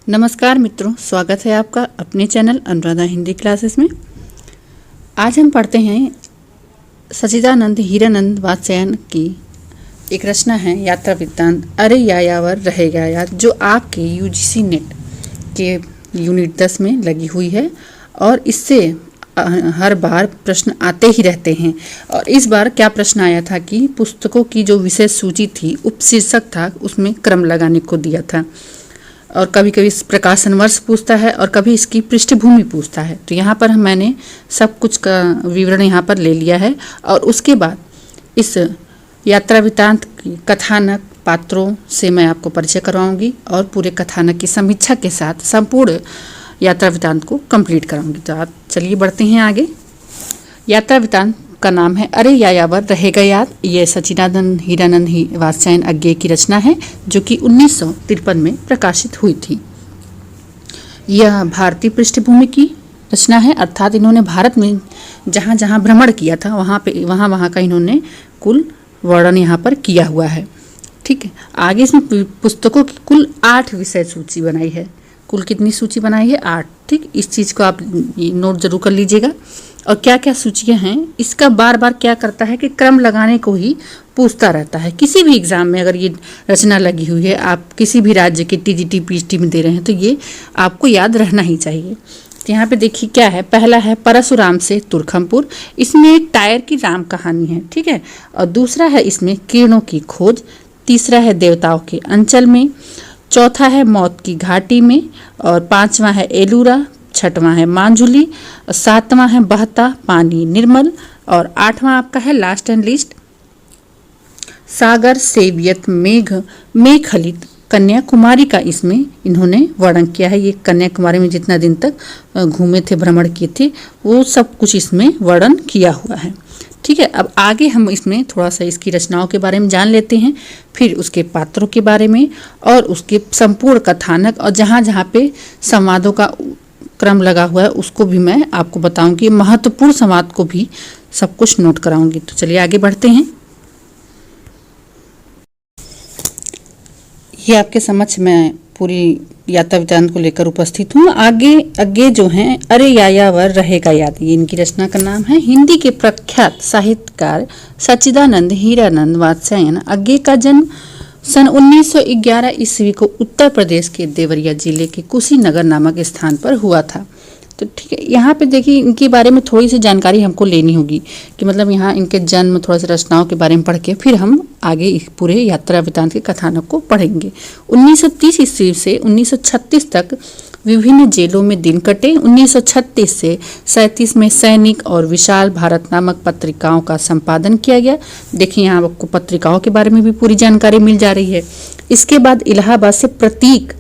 नमस्कार मित्रों, स्वागत है आपका अपने चैनल अनुराधा हिंदी क्लासेस में। आज हम पढ़ते हैं सच्चिदानंद हीरानंद वात्स्यायन की एक रचना है यात्रा वृत्तांत अरे यायावर रहेगा याद, जो आपके यूजीसी नेट के यूनिट 10 में लगी हुई है और इससे हर बार प्रश्न आते ही रहते हैं। और इस बार क्या प्रश्न आया था कि पुस्तकों की जो विषय सूची थी, उपशीर्षक था, उसमें क्रम लगाने को दिया था और कभी कभी प्रकाशन वर्ष पूछता है और कभी इसकी पृष्ठभूमि पूछता है। तो यहाँ पर मैंने सब कुछ का विवरण यहाँ पर ले लिया है और उसके बाद इस यात्रा वृत्तांत की कथानक पात्रों से मैं आपको परिचय करवाऊंगी और पूरे कथानक की समीक्षा के साथ संपूर्ण यात्रा वृत्तांत को कंप्लीट कराऊंगी। तो आप चलिए बढ़ते हैं आगे। यात्रा वृत्तांत का नाम है अरे यायावर रहेगा याद। ये सच्चिदानंद हीरानंद वात्स्यायन अज्ञेय की रचना है जो कि 1953 में प्रकाशित हुई थी। यह भारतीय पृष्ठभूमि की रचना है, अर्थात इन्होंने भारत में जहाँ जहाँ भ्रमण किया था वहाँ का इन्होंने कुल वर्णन यहाँ पर किया हुआ है। ठीक है, आगे इसमें पुस्तकों की कुल 8 विषय सूची बनाई है। कुल कितनी सूची बनाई है? 8। ठीक, इस चीज़ को आप नोट जरूर कर लीजिएगा। और क्या क्या सूचियाँ हैं, इसका बार बार क्या करता है कि क्रम लगाने को ही पूछता रहता है। किसी भी एग्जाम में अगर ये रचना लगी हुई है, आप किसी भी राज्य के टीजीटी पीएचडी में दे रहे हैं, तो ये आपको याद रहना ही चाहिए। तो यहाँ पे देखिए क्या है। पहला है परशुराम से तुर्खमपुर, इसमें एक टायर की राम कहानी है। ठीक है, और दूसरा है इसमें किरणों की खोज, तीसरा है देवताओं के अंचल में, चौथा है मौत की घाटी में, और 5वां है एलूरा, 6वां है मांझुली, 7वां है बहता पानी निर्मल, और 8वां आपका है लास्ट एंड लिस्ट सागर सेवियत मेघ खलित कन्याकुमारी का इसमें इन्होंने वर्णन किया है। ये कन्याकुमारी में जितना दिन तक घूमे थे, भ्रमण किए थे, वो सब कुछ इसमें वर्णन किया हुआ है। ठीक है, अब आगे हम इसमें थोड़ा सा इसकी रचनाओं के बारे में जान लेते हैं, फिर उसके पात्रों के बारे में और उसके संपूर्ण कथानक और जहाँ जहाँ पे संवादों का क्रम लगा हुआ है उसको भी मैं आपको बताऊंगी। महत्वपूर्ण संवाद को भी सब कुछ नोट कराऊंगी। तो चलिए आगे बढ़ते हैं। ये आपके समक्ष मैं पूरी यात्रा वृत्तांत को लेकर उपस्थित हूँ। आगे जो हैं अरे यायावर रहेगा याद, ये इनकी रचना का नाम है। हिंदी के प्रख्यात साहित्यकार सच्चिदानंद हीरानंद वात्स्यायन अज्ञेय का जन्म सन 1911 ईस्वी को उत्तर प्रदेश के देवरिया जिले के कुशीनगर नामक स्थान पर हुआ था। तो ठीक है, यहाँ पे देखिए इनके बारे में थोड़ी सी जानकारी हमको लेनी होगी कि मतलब यहाँ इनके जन्म, थोड़ा सा रचनाओं के बारे में पढ़ के फिर हम आगे पूरे यात्रा वृत्तांत के कथानक को पढ़ेंगे। 1930 ईस्वी से 1936 तक विभिन्न जेलों में दिन कटे। 1936 से 37 में सैनिक और विशाल भारत नामक पत्रिकाओं का संपादन किया गया। देखिए यहाँ आपको पत्रिकाओं के बारे में भी पूरी जानकारी मिल जा रही है। इसके बाद इलाहाबाद से प्रतीक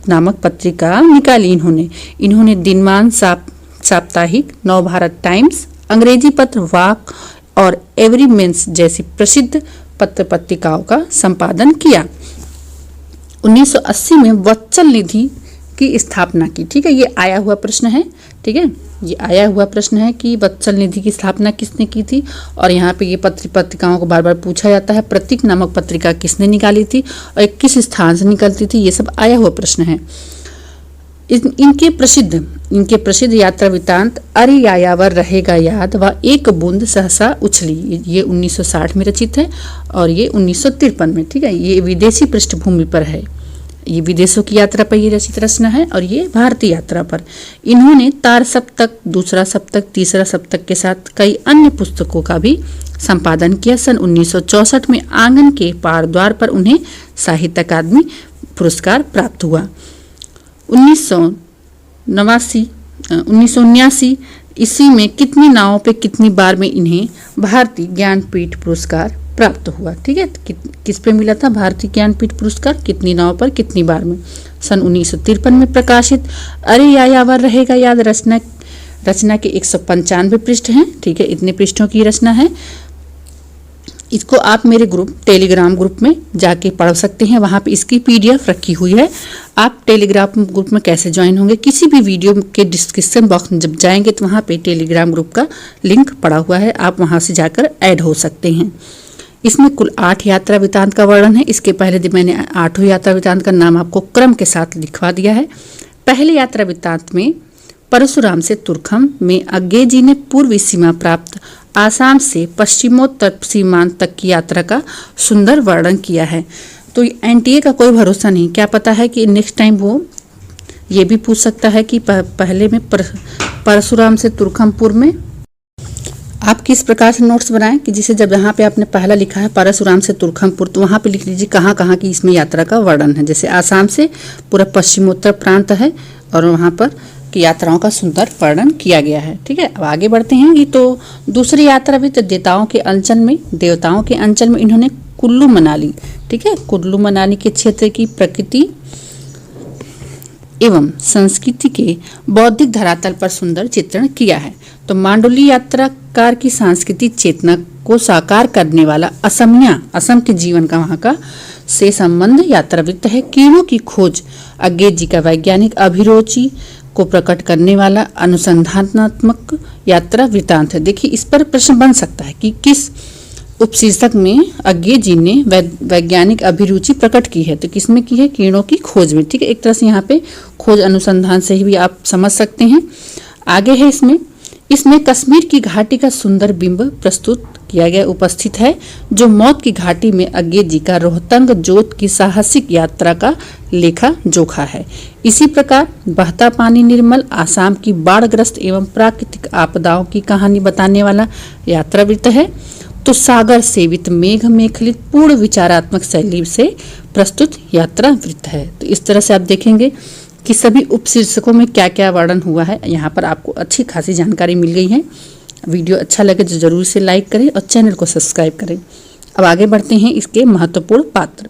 नामक पत्रिका निकाली इन्होंने दिनमान साप्ताहिक, नवभारत टाइम्स, अंग्रेजी पत्र वाक और एवरी मेंस जैसी प्रसिद्ध पत्र पत्रिकाओं का संपादन किया। 1980 में वत्सल निधि की स्थापना की। ठीक है, ये आया हुआ प्रश्न है। ठीक है, ये आया हुआ प्रश्न है कि वत्सल निधि की स्थापना किसने की थी, और यहाँ पे ये पत्रिकाओं को बार बार पूछा जाता है। प्रतीक नामक पत्रिका किसने निकाली थी और किस स्थान से निकलती थी, ये सब आया हुआ प्रश्न है। इनके प्रसिद्ध यात्रा वृत्तांत अरे यायावर रहेगा याद व एक बूंद सहसा उछली, ये 1960 में रचित है और ये 1953 में। ठीक है, ये विदेशी पृष्ठभूमि पर है। ये विदेशों की यात्रा पर ये रचित रचना है और ये भारतीय यात्रा पर। इन्होंने तार सप्तक, दूसरा सप्तक, तीसरा सप्तक के साथ कई अन्य पुस्तकों का भी संपादन किया। सन 1964 में आंगन के पार द्वार पर उन्हें साहित्य अकादमी पुरस्कार प्राप्त हुआ। 1979 ईस्वी में कितनी नावों पे कितनी बार में इन्हें भारतीय ज्ञानपीठ पुरस्कार प्राप्त हुआ। ठीक है, किस पे मिला था भारतीय ज्ञानपीठ पुरस्कार, कितनी नाव पर कितनी बार में? सन 1953 में प्रकाशित अरे यायावर रहेगा याद रचना के 195 पृष्ठ हैं। ठीक है, इतने पृष्ठों की रचना है। इसको आप मेरे टेलीग्राम ग्रुप में जाके पढ़ सकते हैं, वहाँ पे इसकी PDF रखी हुई है। आप टेलीग्राम ग्रुप में कैसे ज्वाइन होंगे, किसी भी वीडियो के डिस्क्रिप्शन बॉक्स में जब जाएंगे तो वहाँ पे टेलीग्राम ग्रुप का लिंक पड़ा हुआ है, आप वहाँ से जाकर ऐड हो सकते हैं। इसमें कुल 8 यात्रा वृत्तांत का वर्णन है। इसके पहले दिन मैंने 8 यात्रा वृत्तांत का नाम आपको क्रम के साथ लिखवा दिया है। पहले यात्रा वृत्तांत में परशुराम से तुर्खम में अज्ञेय जी ने पूर्वी सीमा प्राप्त आसाम से पश्चिमोत्तर सीमांत तक की यात्रा का सुंदर वर्णन किया है। तो एनटीए का कोई भरोसा नहीं, क्या पता है कि नेक्स्ट टाइम वो ये भी पूछ सकता है कि पहले में परशुराम से तुर्खमपुर में आप किस प्रकार से नोट्स बनाएं कि जिसे जब यहाँ पे आपने पहला लिखा है परशुराम से तुर्खमपुर, तो वहाँ पे लिख लीजिए कहाँ कहाँ की इसमें यात्रा का वर्णन है। जैसे आसाम से पूरा पश्चिमोत्तर प्रांत है और वहाँ पर की यात्राओं का सुंदर वर्णन किया गया है। ठीक है, अब आगे बढ़ते हैं। ये तो दूसरी यात्रा भी तो देवताओं के अंचल में इन्होंने कुल्लू मनाली, ठीक है, कुल्लू मनाली के क्षेत्र की प्रकृति एवं संस्कृति के बौद्धिक धरातल पर सुंदर चित्रण किया है। तो मांडोली यात्राकार की सांस्कृतिक चेतना को साकार करने वाला असम के जीवन का वहाँ का से संबंध यात्रावृत्त है। कीड़ों की खोज अज्ञेय जी का वैज्ञानिक अभिरुचि को प्रकट करने वाला अनुसंधानात्मक यात्रा वृत्तांत है। देखिए, इस पर प्रश्न बन सकता है कि किस उपशीर्षक में अज्ञेय जी ने वैज्ञानिक अभिरुचि प्रकट की है। तो किसमें की है? कीड़ों की खोज में। ठीक है, एक तरह से यहाँ पे खोज अनुसंधान से ही भी आप समझ सकते हैं। आगे है इसमें कश्मीर की घाटी का सुंदर बिंब प्रस्तुत किया गया उपस्थित है, जो मौत की घाटी में अज्ञेय जी का रोहतंग जोत की साहसिक यात्रा का लेखा जोखा है। इसी प्रकार बहता पानी निर्मल आसाम की बाढ़ग्रस्त एवं प्राकृतिक आपदाओं की कहानी बताने वाला यात्रा वृत्त है। तो सागर सेवित मेघ मेखलित पूर्ण विचारात्मक शैली से प्रस्तुत यात्रा वृत्त है। तो इस तरह से आप देखेंगे कि सभी उपशीर्षकों में क्या क्या वर्णन हुआ है। यहाँ पर आपको अच्छी खासी जानकारी मिल गई है। वीडियो अच्छा लगे तो जरूर से लाइक करें और चैनल को सब्सक्राइब करें। अब आगे बढ़ते हैं इसके महत्वपूर्ण पात्र।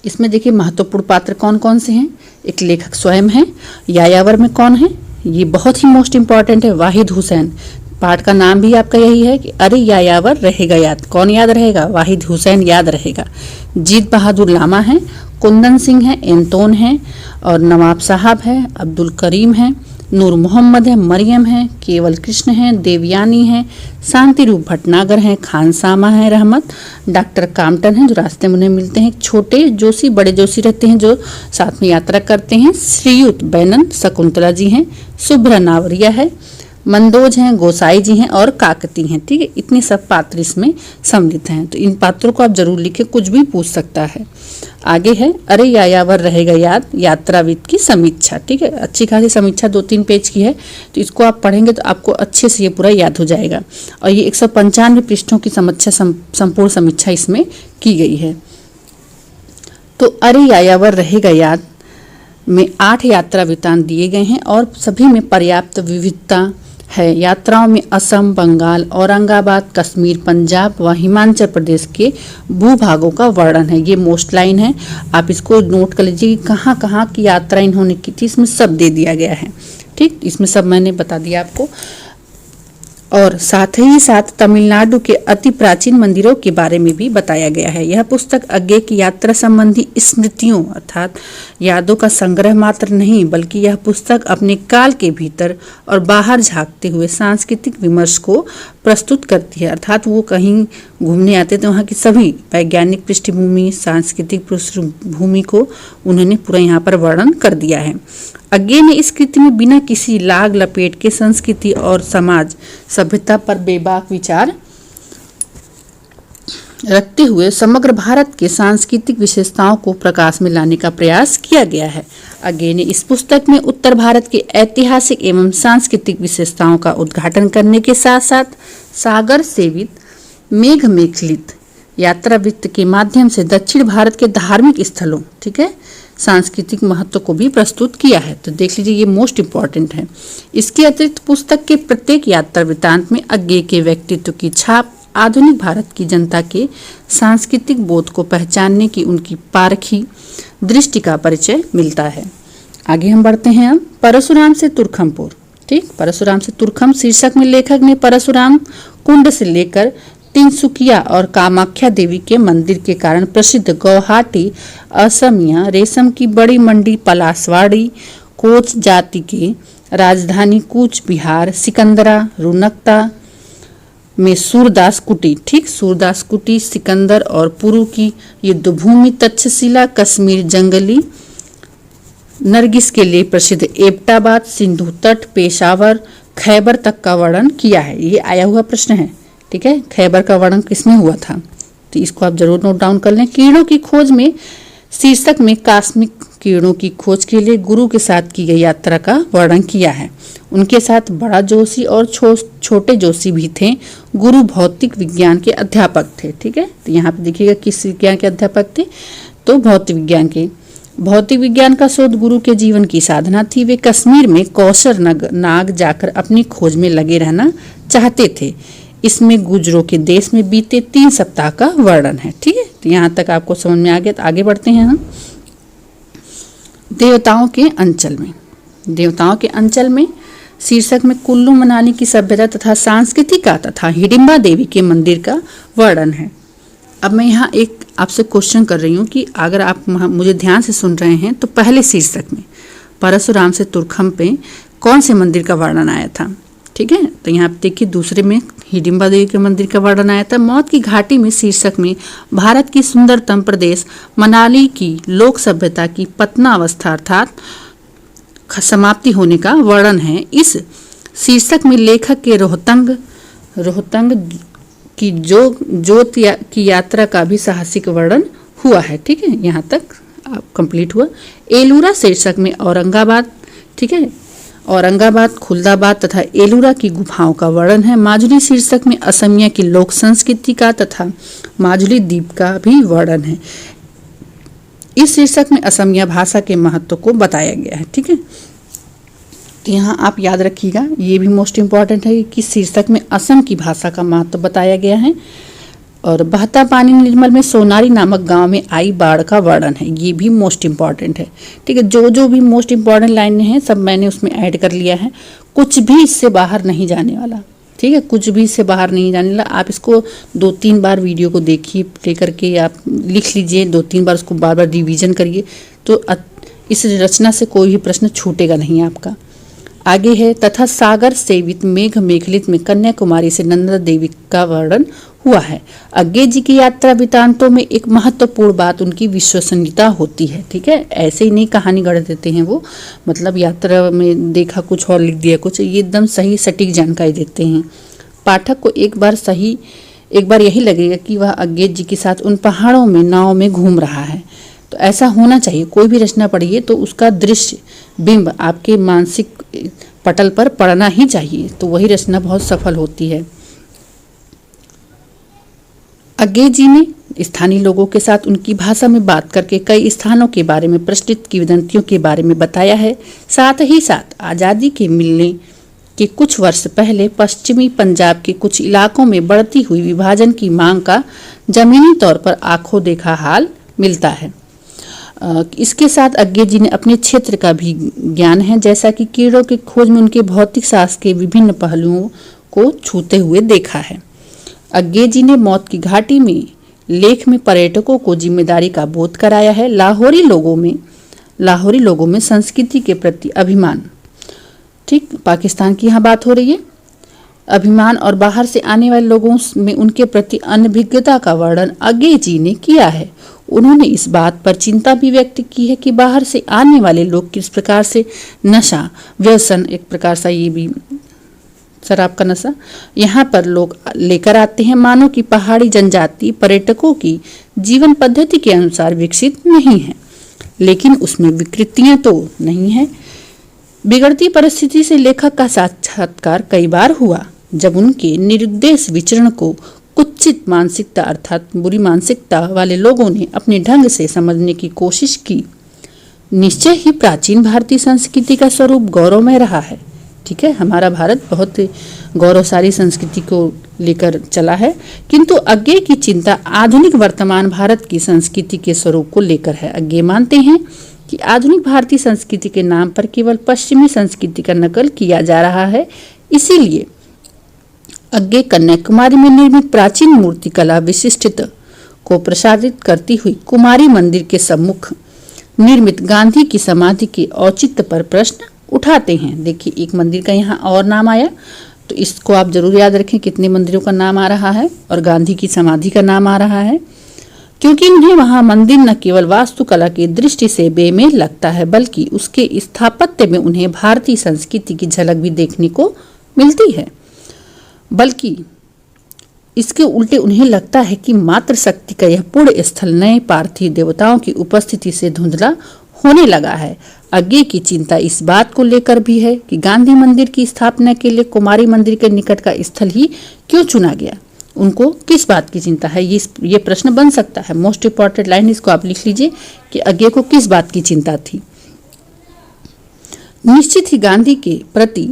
इसमें देखिए महत्वपूर्ण पात्र कौन कौन से हैं। एक लेखक स्वयं है। यायावर में कौन है? ये बहुत ही मोस्ट इम्पॉर्टेंट है, वाहिद हुसैन। पाठ का नाम भी आपका यही है कि अरे यायावर रहेगा याद। कौन याद रहेगा? वाहिद हुसैन याद रहेगा। जीत बहादुर लामा है, कुंदन सिंह है, एंतोन है और नवाब साहब है, अब्दुल करीम है, नूर मोहम्मद है, मरियम है, केवल कृष्ण है, देवयानी है, शांति रूप भटनागर है, खानसामा है, रहमत, डॉक्टर कामटन है जो रास्ते में उन्हें मिलते हैं, छोटे जोशी बड़े जोशी रहते हैं जो साथ में यात्रा करते हैं, श्रीयुत बैनन शकुंतला जी हैं, शुभ्रा नावरिया है, मंदोज हैं, गोसाई जी हैं और काकती हैं। ठीक है, इतने सब पात्र इसमें सम्मिलित हैं। तो इन पात्रों को आप जरूर लिखें, कुछ भी पूछ सकता है। आगे है अरे यायावर रहेगा याद यात्राविद की समीक्षा। ठीक है, अच्छी खासी समीक्षा 2-3 पेज की है, तो इसको आप पढ़ेंगे तो आपको अच्छे से ये पूरा याद हो जाएगा। और ये 195 पृष्ठों की समीक्षा संपूर्ण समीक्षा इसमें की गई है। तो अरे यायावर रहेगा याद में 8 यात्रा वृत्तांत दिए गए हैं और सभी में पर्याप्त विविधता है। यात्राओं में असम, बंगाल, औरंगाबाद, कश्मीर, पंजाब व हिमाचल प्रदेश के भूभागों का वर्णन है। ये मोस्ट लाइन है, आप इसको नोट कर लीजिए कहाँ कहाँ की यात्रा इन्होंने की थी। इसमें सब दे दिया गया है। ठीक, इसमें सब मैंने बता दिया आपको। और साथ ही साथ तमिलनाडु के अति प्राचीन मंदिरों के बारे में भी बताया गया है। यह पुस्तक अज्ञेय की यात्रा संबंधी स्मृतियों अर्थात यादों का संग्रह मात्र नहीं, बल्कि यह पुस्तक अपने काल के भीतर और बाहर झांकते हुए सांस्कृतिक विमर्श को प्रस्तुत करती है। अर्थात वो कहीं घूमने आते तो वहाँ की सभी वैज्ञानिक पृष्ठभूमि, सांस्कृतिक पृष्ठभूमि को उन्होंने पूरा यहाँ पर वर्णन कर दिया है। अज्ञेय ने इस कृति में बिना किसी लाग लपेट के संस्कृति और समाज सभ्यता पर बेबाक विचार रखते हुए समग्र भारत के सांस्कृतिक विशेषताओं को प्रकाश में लाने का प्रयास किया गया है। अज्ञेय ने इस पुस्तक में उत्तर भारत के ऐतिहासिक एवं सांस्कृतिक विशेषताओं का उद्घाटन करने के साथ साथ सागर सेवित मेघ मेखलित यात्रा वृत्त के माध्यम से दक्षिण भारत के धार्मिक स्थलों, ठीक है, सांस्कृतिक महत्व को भी प्रस्तुत किया है। तो देख लीजिए, ये मोस्ट इम्पॉर्टेंट है। इसके अतिरिक्त पुस्तक के प्रत्येक यात्रा वृत्तांत में अज्ञेय के व्यक्तित्व की छाप आधुनिक भारत की जनता के सांस्कृतिक बोध को पहचानने की उनकी पारखी दृष्टि का परिचय मिलता है। आगे हम बढ़ते हैं अब परशुराम से तुर्खमपुर। ठीक, परशुराम से तुर्खम शीर्षक में लेखक ने परशुराम कुंड से लेकर तिनसुकिया और कामाख्या देवी के मंदिर के कारण प्रसिद्ध गुवाहाटी, असमिया रेशम की बड़ी मंडी पलासवाड़ी, कोच जाति की राजधानी कूच बिहार, सिकंदरा, रुनकता, में सूरदास कुटी, ठीक, सूरदास कुटी, सिकंदर और पुरु की युद्ध भूमि, तक्षशिला, कश्मीर, जंगली नरगिस के लिए प्रसिद्ध एबटाबाद, सिंधु तट, पेशावर, खैबर तक का वर्णन किया है। ये आया हुआ प्रश्न है, ठीक है। खैबर का वर्णन किसमें हुआ था, तो इसको आप जरूर नोट डाउन कर लें। किरणों की खोज में शीर्षक में कॉस्मिक किरणों की खोज के लिए गुरु के साथ की गई यात्रा का वर्णन किया है। उनके साथ बड़ा जोशी और छोटे जोशी भी थे। गुरु भौतिक विज्ञान के अध्यापक थे, ठीक है। तो यहाँ पे देखिएगा किस विज्ञान के अध्यापक थे, तो भौतिक विज्ञान के। भौतिक विज्ञान का शोध गुरु के जीवन की साधना थी। वे कश्मीर में कौशर नाग जाकर अपनी खोज में लगे रहना चाहते थे। इसमें गुजरों के देश में बीते 3 सप्ताह का वर्णन है, ठीक है। तो यहाँ तक आपको समझ में आ गया। तो आगे बढ़ते हैं हम। देवताओं के अंचल में, देवताओं के अंचल में शीर्षक में कुल्लू मनाली की सभ्यता तथा संस्कृति का तथा हिडिंबा देवी के मंदिर का वर्णन है। अब मैं यहाँ एक आपसे क्वेश्चन कर रही हूँ कि अगर आप मुझे ध्यान से सुन रहे हैं तो पहले शीर्षक में परशुराम से तुरखम पे कौन से मंदिर का वर्णन आया था, ठीक है। तो यहाँ पे देखिए दूसरे में हिडिंबा देवी के मंदिर का वर्णन आया था। मौत की घाटी में शीर्षक में भारत की सुंदरतम प्रदेश मनाली की लोक सभ्यता की पतनावस्था अर्थात समाप्ति होने का वर्णन है। इस शीर्षक में लेखक के रोहतंग की जोत की यात्रा का भी साहसिक वर्णन हुआ है, ठीक है। यहाँ तक कंप्लीट हुआ। एलूरा शीर्षक में औरंगाबाद, ठीक है, औरंगाबाद, खुलदाबाद तथा एलूरा की गुफाओं का वर्णन है। माजुली शीर्षक में असमिया की लोक संस्कृति का तथा माजुली द्वीप का भी वर्णन है। इस शीर्षक में असमिया भाषा के महत्व को बताया गया है, ठीक है। तो यहाँ आप याद रखिएगा, ये भी मोस्ट इम्पॉर्टेंट है कि शीर्षक में असम की भाषा का महत्व बताया गया है। और बहता पानी निर्मल में सोनारी नामक गांव में आई बाढ़ का वर्णन है, ये भी मोस्ट इम्पॉर्टेंट है, ठीक है। जो भी मोस्ट इम्पॉर्टेंट लाइनें हैं सब मैंने उसमें ऐड कर लिया है। कुछ भी इससे बाहर नहीं जाने वाला, ठीक है, कुछ भी इससे बाहर नहीं जाने वाला। आप इसको 2-3 बार वीडियो को देखिए, प्ले करके आप लिख लीजिए, 2-3 बार उसको बार बार रिवीजन करिए, तो इस रचना से कोई भी प्रश्न छूटेगा नहीं आपका। आगे है तथा सागर सेवित मेघ मेखलित में कन्याकुमारी से नंदा देवी का वर्णन हुआ है। अज्ञे जी की यात्रा वृतांतों में एक महत्वपूर्ण बात उनकी विश्वसनीयता होती है, ठीक है। ऐसे ही नहीं कहानी गढ़ देते हैं वो, मतलब यात्रा में देखा कुछ और लिख दिया कुछ, ये एकदम सही सटीक जानकारी देते हैं। पाठक को एक बार यही लगेगा कि वह अज्ञे जी के साथ उन पहाड़ों में नाव में घूम रहा है। तो ऐसा होना चाहिए, कोई भी रचना पढ़िए तो उसका दृश्य बिंब आपके मानसिक पटल पर पड़ना ही चाहिए, तो वही रचना बहुत सफल होती है। अज्ञे जी ने स्थानीय लोगों के साथ उनकी भाषा में बात करके कई स्थानों के बारे में प्रचलित किंवदंतियों के बारे में बताया है। साथ ही साथ आज़ादी के मिलने के कुछ वर्ष पहले पश्चिमी पंजाब के कुछ इलाकों में बढ़ती हुई विभाजन की मांग का जमीनी तौर पर आंखों देखा हाल मिलता है। इसके साथ अज्ञे जी ने अपने क्षेत्र का भी ज्ञान है, जैसा कि कीड़ों की खोज में उनके भौतिक शास्त्र के विभिन्न पहलुओं को छूते हुए देखा है। अज्ञे जी ने मौत की घाटी में लेख में पर्यटकों को जिम्मेदारी का बोध कराया है। लाहौरी लोगों में संस्कृति के प्रति अभिमान, ठीक, पाकिस्तान की यहाँ बात हो रही है, अभिमान और बाहर से आने वाले लोगों में उनके प्रति अनभिज्ञता का वर्णन अज्ञे जी ने किया है। उन्होंने इस बात पर चिंता भी व्यक्त की है कि बाहर से आने वाले लोग किस प्रकार से नशा व्यसन, एक प्रकार से ये भी शराब का नशा, यहाँ पर लोग लेकर आते हैं, मानो कि पहाड़ी जनजाति पर्यटकों की जीवन पद्धति के अनुसार विकसित नहीं है, लेकिन उसमें विकृतियां तो नहीं है। बिगड़ती परिस्थिति से लेखक का साक्षात्कार कई बार हुआ, जब उनके निरुद्देश विचरण को कुत्सित मानसिकता अर्थात बुरी मानसिकता वाले लोगों ने अपने ढंग से समझने की कोशिश की। निश्चय ही प्राचीन भारतीय संस्कृति का स्वरूप गौरवमय रहा है, ठीक है, हमारा भारत बहुत गौरवशाली संस्कृति को लेकर चला है, किंतु अज्ञे की चिंता आधुनिक वर्तमान भारत की संस्कृति के स्वरूप को लेकर है। अज्ञे मानते हैं कि आधुनिक भारतीय संस्कृति के नाम पर केवल पश्चिमी संस्कृति का नकल किया जा रहा है। इसीलिए अज्ञे कन्याकुमारी में निर्मित प्राचीन मूर्तिकला विशिष्टता को प्रसारित करती हुई कुमारी मंदिर के सम्मुख निर्मित गांधी की समाधि के औचित्य पर प्रश्न उठाते हैं। देखिए एक मंदिर का यहाँ और नाम आया, तो इसको आप जरूर याद रखें, कितने मंदिरों का नाम आ रहा है और गांधी की समाधि का नाम आ रहा है, क्योंकि उन्हें वहां मंदिर न केवल वास्तुकला की दृष्टि से बेमेल लगता है बल्कि उसके स्थापत्य में उन्हें भारतीय संस्कृति की झलक भी देखने को मिलती है। बल्कि इसके उल्टे उन्हें लगता है कि मातृशक्ति का यह पुण्य स्थल नए पार्थिव देवताओं की उपस्थिति से धुंधला होने लगा है। आगे की चिंता इस बात को लेकर भी है कि गांधी मंदिर की स्थापना के लिए कुमारी मंदिर के निकट का स्थल ही क्यों चुना गया। उनको किस बात की चिंता है, ये प्रश्न बन सकता है। मोस्ट इंपॉर्टेंट लाइन इसको आप लिख लीजिए कि आगे को किस बात की चिंता थी। निश्चित ही गांधी के प्रति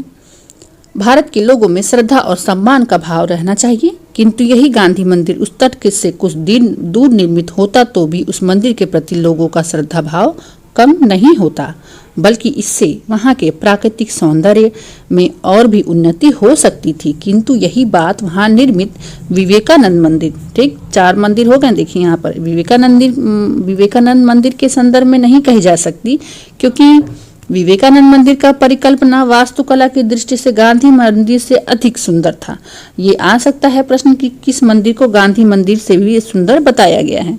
भारत के लोगों में श्रद्धा और सम्मान का भाव रहना चाहिए, किंतु यही गांधी मंदिर उस तट से कुछ दूर निर्मित होता तो भी उस मंदिर के प्रति लोगों का श्रद्धा भाव कम नहीं होता, बल्कि इससे वहां के प्राकृतिक सौंदर्य में और भी उन्नति हो सकती थी। किंतु यही बात वहां निर्मित विवेकानंद मंदिर, ठीक 4 मंदिर हो गए, देखिए यहाँ पर विवेकानंद मंदिर के संदर्भ में नहीं कही जा सकती, क्योंकि विवेकानंद मंदिर का परिकल्पना वास्तुकला की दृष्टि से गांधी मंदिर से अधिक सुंदर था। ये आ सकता है प्रश्न कि किस मंदिर को गांधी मंदिर से भी सुंदर बताया गया है,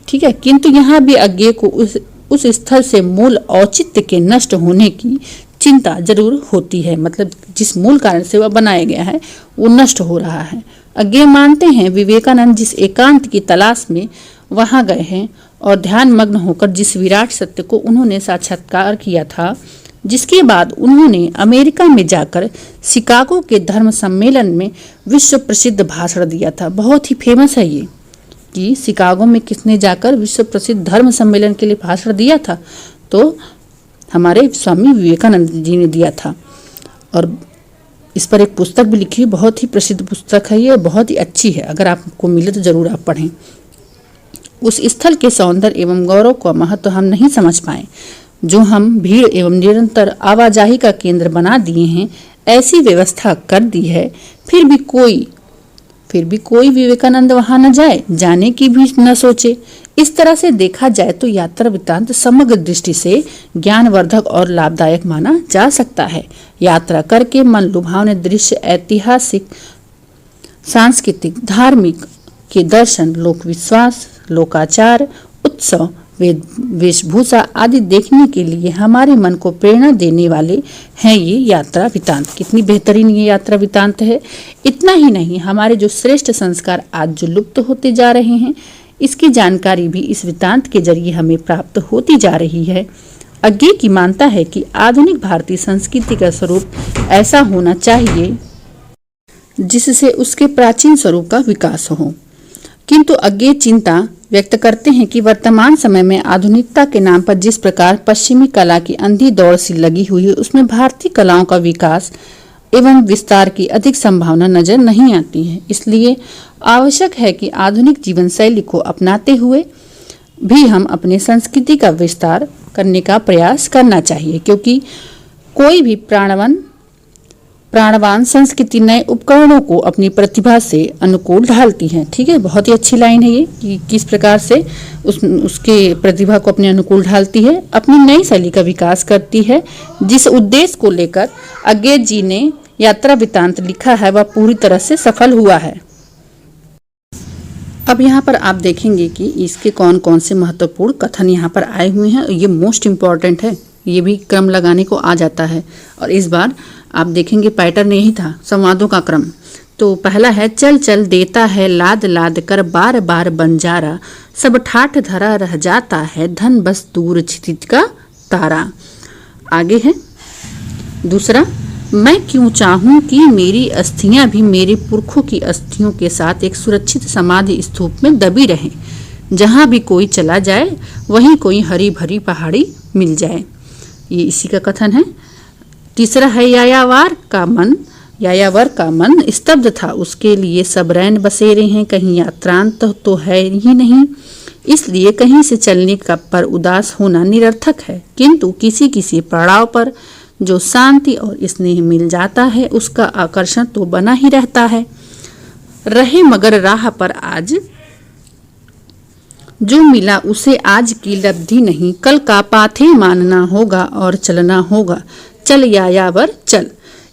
ठीक है। किंतु यहाँ भी अज्ञेय को उस स्थल से मूल औचित्य के नष्ट होने की चिंता जरूर होती है, मतलब जिस मूल कारण से वह बनाया गया है वो नष्ट हो रहा है। अज्ञेय मानते हैं विवेकानंद जिस एकांत की तलाश में वहां गए हैं और ध्यान मग्न होकर जिस विराट सत्य को उन्होंने साक्षात्कार किया था, जिसके बाद उन्होंने अमेरिका में जाकर शिकागो के धर्म सम्मेलन में विश्व प्रसिद्ध भाषण दिया था। बहुत ही फेमस है ये कि शिकागो में किसने जाकर विश्व प्रसिद्ध धर्म सम्मेलन के लिए भाषण दिया था, तो हमारे स्वामी विवेकानंद जी ने दिया था। और इस पर एक पुस्तक भी लिखी, बहुत ही प्रसिद्ध पुस्तक है ये, बहुत ही अच्छी है, अगर आपको मिले तो जरूर आप पढ़ें। उस स्थल के सौंदर्य एवं गौरव का महत्व हम नहीं समझ पाए, जो हम भीड़ एवं निरंतर आवाजाही का केंद्र बना दिए हैं, ऐसी व्यवस्था कर दी है, फिर भी कोई विवेकानंद वहां न जाए, जाने की भी न सोचे। इस तरह से देखा जाए तो यात्रा वृत्तांत समग्र दृष्टि से ज्ञानवर्धक और लाभदायक माना जा सकता है। यात्रा करके मन लुभावने दृश्य, ऐतिहासिक, सांस्कृतिक, धार्मिक के दर्शन, लोक विश्वास, लोकाचार, उत्सव, वेशभूषा आदि देखने के लिए हमारे मन को प्रेरणा देने वाले हैं ये यात्रा वृत्तांत। कितनी बेहतरीन ये यात्रा वृत्तांत है। इतना ही नहीं, हमारे जो श्रेष्ठ संस्कार आज जो लुप्त होते जा रहे हैं, इसकी जानकारी भी इस वृत्तांत के जरिए हमें प्राप्त होती जा रही है। अज्ञेय की मानता है कि आधुनिक भारतीय संस्कृति का स्वरूप ऐसा होना चाहिए जिससे उसके प्राचीन स्वरूप का विकास हो, किंतु अज्ञेय चिंता व्यक्त करते हैं कि वर्तमान समय में आधुनिकता के नाम पर जिस प्रकार पश्चिमी कला की अंधी दौड़ सी लगी हुई है, उसमें भारतीय कलाओं का विकास एवं विस्तार की अधिक संभावना नजर नहीं आती है। इसलिए आवश्यक है कि आधुनिक जीवन शैली को अपनाते हुए भी हम अपने संस्कृति का विस्तार करने का प्रयास करना चाहिए, क्योंकि कोई भी प्राणवान संस्कृति नए उपकरणों को अपनी प्रतिभा से अनुकूल ढालती है। ठीक है, बहुत ही अच्छी लाइन है ये कि किस प्रकार से उसके प्रतिभा को अपने अनुकूल ढालती है, अपनी नई शैली का विकास करती है। जिस उद्देश्य को लेकर अज्ञेय जी ने यात्रा वृत्तांत लिखा है वह पूरी तरह से सफल हुआ है। अब यहाँ पर आप देखेंगे कि इसके कौन कौन से महत्वपूर्ण कथन यहाँ पर आए हुए हैं। ये मोस्ट इम्पॉर्टेंट है, ये भी क्रम लगाने को आ जाता है। और इस बार आप देखेंगे पैटर्न यही था, संवादों का क्रम। तो पहला है, चल चल देता है लाद लाद कर बार बार बंजारा, सब ठाठ धरा रह जाता है धन बस दूर क्षितिज का तारा। आगे है दूसरा, मैं क्यों चाहूं कि मेरी अस्थियां भी मेरे पुरखों की अस्थियों के साथ एक सुरक्षित समाधि स्तूप में दबी रहें, जहां भी कोई चला जाए वहीं कोई हरी भरी पहाड़ी मिल जाए। ये इसी का कथन है। तीसरा है, यायावर का मन स्तब्ध था, उसके लिए सब रैन बसेरे हैं, कहीं यात्रांत तो है ही नहीं, इसलिए कहीं से चलने का पर उदास होना निरर्थक है। किंतु किसी किसी पड़ाव पर जो शांति और स्नेह मिल जाता है उसका आकर्षण तो बना ही रहता है। रहे मगर राह पर आज जो मिला उसे आज की लब्धि नहीं, कल का पाथे मानना होगा और चलना होगा, चल यायावर चल।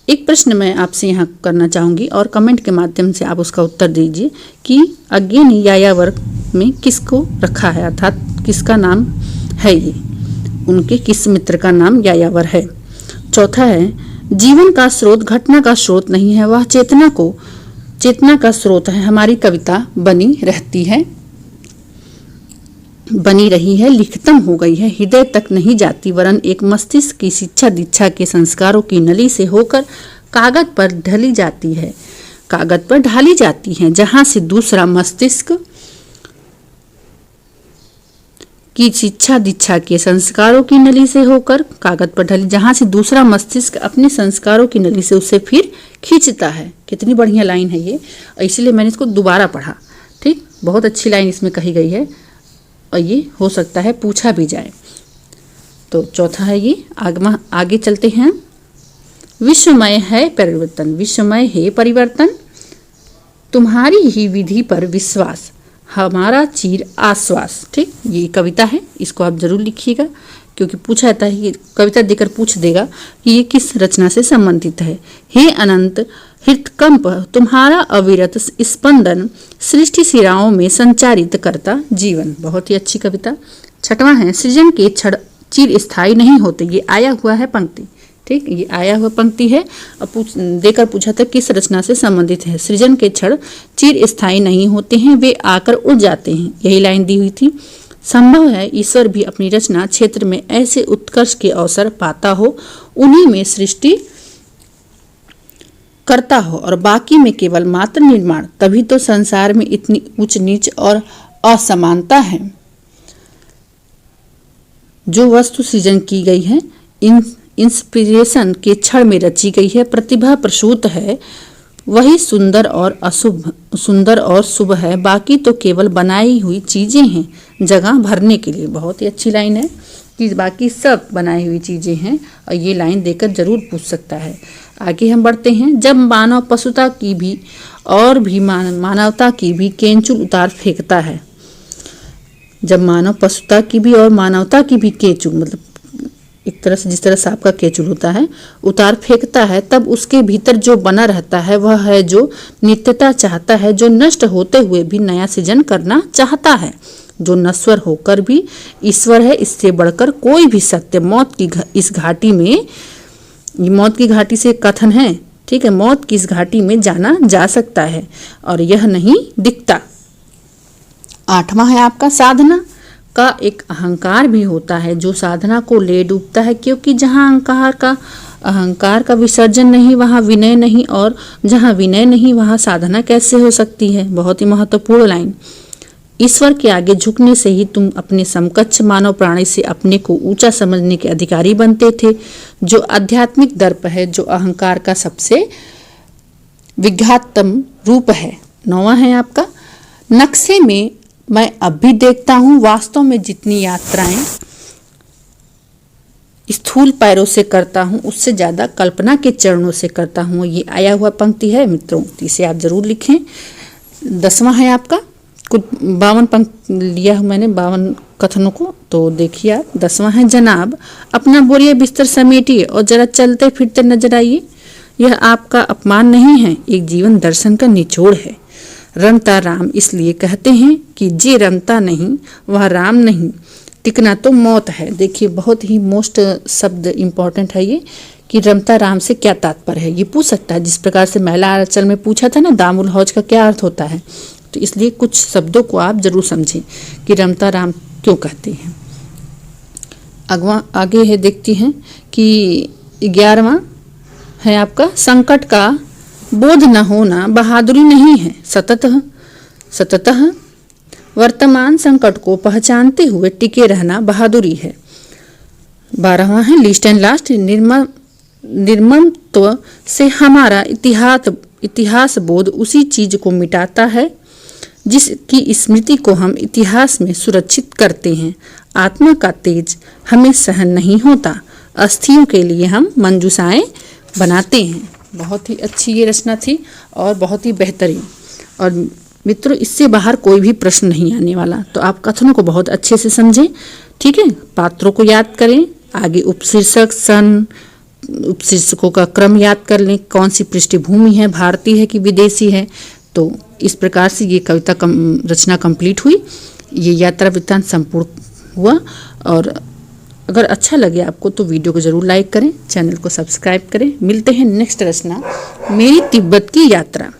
एक प्रश्न मैं आपसे यहाँ करना चाहूँगी और कमेंट के माध्यम से आप उसका उत्तर दीजिए कि अज्ञेय यायावर में किसको रखा है, अर्थात किसका नाम है ये, उनके किस मित्र का नाम यायावर है। चौथा है, जीवन का स्रोत घटना का स्रोत नहीं है, वह चेतना का स्रोत है। हमारी कविता बनी रही है, लिखितम हो गई है, हृदय तक नहीं जाती, वरन एक मस्तिष्क की शिक्षा दीक्षा के संस्कारों की नली से होकर कागज पर ढाली जाती है, जहां से दूसरा मस्तिष्क की शिक्षा दीक्षा के संस्कारों की नली से होकर कागज पर ढली, जहां से दूसरा मस्तिष्क अपने संस्कारों की नली से उसे फिर खींचता है। कितनी बढ़िया लाइन है ये, इसलिए मैंने इसको दोबारा पढ़ा। ठीक, बहुत अच्छी लाइन इसमें कही गई है और ये हो सकता है पूछा भी जाए। तो चौथा है ये। आगे चलते हैं। विश्वमय है परिवर्तन, तुम्हारी ही विधि पर विश्वास, हमारा चिर आश्वास। ठीक, ये कविता है, इसको आप जरूर लिखिएगा क्योंकि पूछा जाता है कि कविता देकर पूछ देगा कि ये किस रचना से संबंधित है। हे अनंत हृतकंप, तुम्हारा अविरत स्पंदन सृष्टि सिराओं में संचारित करता जीवन। बहुत ही अच्छी कविता। छठवां है, सृजन के क्षण चिर स्थायी नहीं होते, ये आया हुआ है पंक्ति। ठीक, ये आया हुआ पंक्ति है और देकर पूछा था किस रचना से संबंधित है। सृजन के क्षण चिर स्थायी नहीं होते हैं, वे आकर उड़ जाते हैं, यही लाइन दी हुई थी। संभव है ईश्वर भी अपनी रचना क्षेत्र में ऐसे उत्कर्ष के अवसर पाता हो, उन्हीं में सृष्टि करता हो और बाकी में केवल मात्र निर्माण। तभी तो संसार में इतनी उच्च नीच और असमानता है। जो वस्तु सृजन की गई है इंस्पिरेशन के क्षण में रची गई है, प्रतिभा प्रसूत है, वही सुंदर और शुभ है। बाकी तो केवल बनाई हुई चीजें हैं जगह भरने के लिए। बहुत ही अच्छी लाइन है कि बाकी सब बनाई हुई चीजें हैं और ये लाइन देकर जरूर पूछ सकता है। आगे हम बढ़ते हैं। जब मानव पशुता की भी और भी मानवता की भी केंचुल उतार फेंकता है, जब मानव पशुता की भी और मानवता की भी केंचुल, मतलब एक तरह से जिस तरह सांप का केंचुल होता है, उतार फेंकता है, तब उसके भीतर जो बना रहता है वह है जो नित्यता चाहता है, जो नष्ट होते हुए भी नया सृजन करना चाहता है, जो नश्वर होकर भी ईश्वर है। इससे बढ़कर कोई भी सत्य मौत की घाटी से कथन है। ठीक है, मौत की इस घाटी में जाना जा सकता है और यह नहीं दिखता। आठवां है आपका, साधना का एक अहंकार भी होता है जो साधना को ले डूबता है, क्योंकि जहाँ अहंकार का विसर्जन नहीं वहाँ विनय नहीं, और जहाँ विनय नहीं वहाँ साधना कैसे हो सकती है। बहुत ही महत्वपूर्ण लाइन। ईश्वर के आगे झुकने से ही तुम अपने समकक्ष मानव प्राणी से अपने को ऊंचा समझने के अधिकारी बनते थे, जो आध्यात्मिक दर्प है, जो अहंकार का सबसे विघातम रूप है। नौवां है आपका, नक्शे में मैं अब भी देखता हूँ, वास्तव में जितनी यात्राएं स्थूल पैरों से करता हूँ उससे ज्यादा कल्पना के चरणों से करता हूँ। ये आया हुआ पंक्ति है मित्रों, इसे आप जरूर लिखें। 10वां है आपका, कुछ 52 पंक्ति लिया हूँ मैंने, 52 कथनों को, तो देखिए आप। 10वां है, जनाब अपना बोरिया बिस्तर समेटिए और जरा चलते फिरते नजर आइए। यह आपका अपमान नहीं है, एक जीवन दर्शन का निचोड़ है। रमता राम इसलिए कहते हैं कि जे रमता नहीं वह राम नहीं, टिकना तो मौत है। देखिए बहुत ही मोस्ट शब्द इम्पोर्टेंट है ये कि रमता राम से क्या तात्पर्य है, ये पूछ सकता है। जिस प्रकार से महिला आरचल में पूछा था ना, दामुल हौज का क्या अर्थ होता है, तो इसलिए कुछ शब्दों को आप जरूर समझें कि रमता राम क्यों कहते हैं। आगे है, देखती हैं कि 11वां है आपका, संकट का बोध न होना बहादुरी नहीं है, सततः वर्तमान संकट को पहचानते हुए टिके रहना बहादुरी है। 12वां है, लिस्ट एंड लास्ट, निर्ममत्व से हमारा इतिहास बोध उसी चीज को मिटाता है जिसकी स्मृति को हम इतिहास में सुरक्षित करते हैं। आत्मा का तेज हमें सहन नहीं होता, अस्थियों के लिए हम मंजूषाएं बनाते हैं। बहुत ही अच्छी ये रचना थी और बहुत ही बेहतरीन। और मित्रों, इससे बाहर कोई भी प्रश्न नहीं आने वाला, तो आप कथनों को बहुत अच्छे से समझें। ठीक है, पात्रों को याद करें, आगे उपशीर्षक, सन, उपशीर्षकों का क्रम याद कर लें, कौन सी पृष्ठभूमि है, भारतीय है कि विदेशी है। तो इस प्रकार से ये कविता रचना कंप्लीट हुई। ये यात्रा वृत्तांत संपूर्ण हुआ। और अगर अच्छा लगे आपको तो वीडियो को ज़रूर लाइक करें, चैनल को सब्सक्राइब करें। मिलते हैं नेक्स्ट रचना, मेरी तिब्बत की यात्रा।